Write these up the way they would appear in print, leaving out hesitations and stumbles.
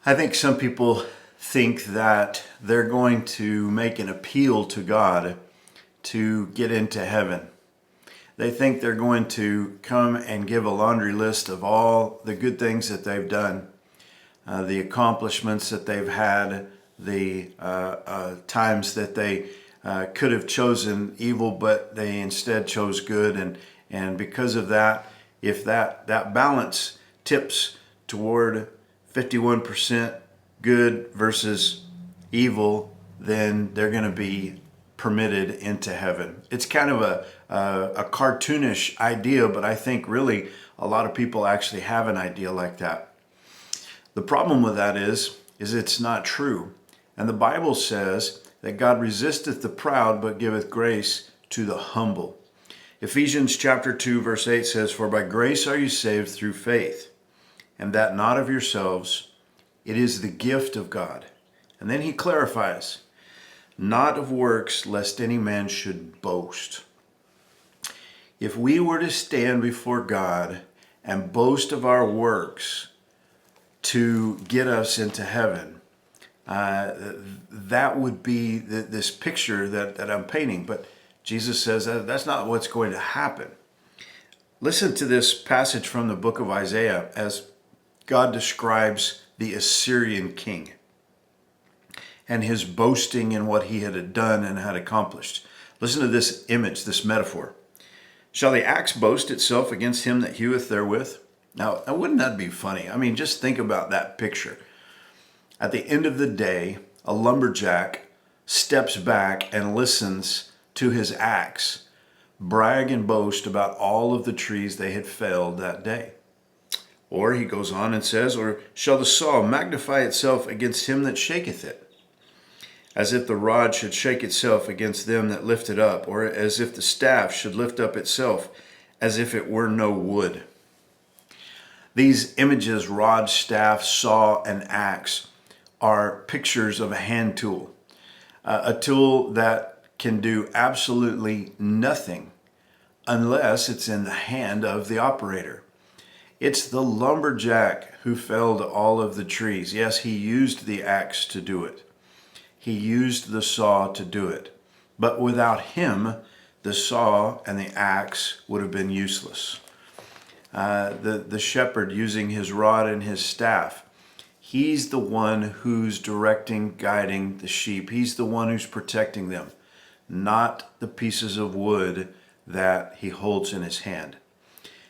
I think some people think that they're going to make an appeal to God to get into heaven. They think they're going to come and give a laundry list of all the good things that they've done, the accomplishments that they've had, the times that they could have chosen evil, but they instead chose good. And because of that, if that balance tips toward 51% good versus evil, then they're going to be permitted into heaven. It's kind of a cartoonish idea, but I think really a lot of people actually have an idea like that. The problem with that is it's not true. And the Bible says that God resisteth the proud, but giveth grace to the humble. Ephesians chapter 2, verse 8 says, "For by grace are you saved through faith, and that not of yourselves, it is the gift of God." And then he clarifies, "Not of works, lest any man should boast." If we were to stand before God and boast of our works to get us into heaven, that would be this picture that I'm painting. But Jesus says that that's not what's going to happen. Listen to this passage from the book of Isaiah as God describes the Assyrian king and his boasting in what he had done and had accomplished. Listen to this image, this metaphor. "Shall the axe boast itself against him that heweth therewith?" Now, wouldn't that be funny? I mean, just think about that picture. At the end of the day, a lumberjack steps back and listens to his axe brag and boast about all of the trees they had felled that day. Or he goes on and says, "Or shall the saw magnify itself against him that shaketh it? As if the rod should shake itself against them that lift it up, or as if the staff should lift up itself, as if it were no wood." These images, rod, staff, saw, and axe, are pictures of a hand tool, a tool that can do absolutely nothing unless it's in the hand of the operator. It's the lumberjack who felled all of the trees. Yes, he used the axe to do it. He used the saw to do it. But without him, the saw and the axe would have been useless. The shepherd using his rod and his staff, he's the one who's directing, guiding the sheep. He's the one who's protecting them, not the pieces of wood that he holds in his hand.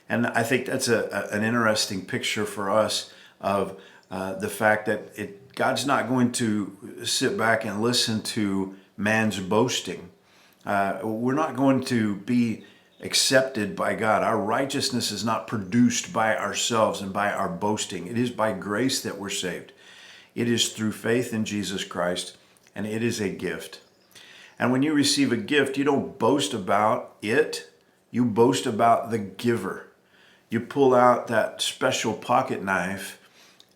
And I think that's an interesting picture for us of the fact that God's not going to sit back and listen to man's boasting. We're not going to be accepted by God. Our righteousness is not produced by ourselves and by our boasting. It is by grace that we're saved. It is through faith in Jesus Christ, and it is a gift. And when you receive a gift, you don't boast about it. You boast about the giver. You pull out that special pocket knife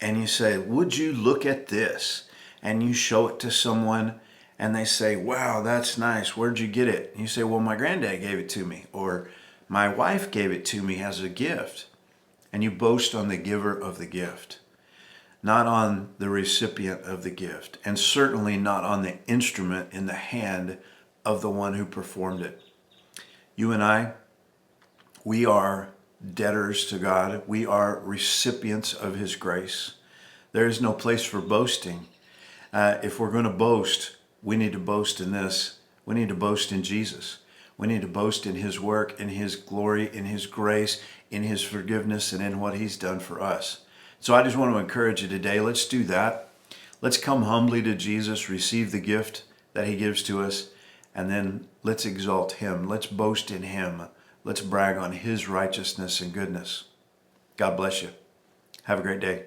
and you say, "Would you look at this?" And you show it to someone and they say, "Wow, that's nice. Where'd you get it?" And you say, "Well, my granddad gave it to me," or "My wife gave it to me as a gift." And you boast on the giver of the gift, not on the recipient of the gift, and certainly not on the instrument in the hand of the one who performed it. You and I, we are debtors to God. We are recipients of his grace. There is no place for boasting. If we're going to boast, we need to boast in this. We need to boast in Jesus. We need to boast in his work, in his glory, in his grace, in his forgiveness, and in what he's done for us. So I just want to encourage you today, let's do that. Let's come humbly to Jesus, receive the gift that he gives to us, and then let's exalt him. Let's boast in him. Let's brag on his righteousness and goodness. God bless you. Have a great day.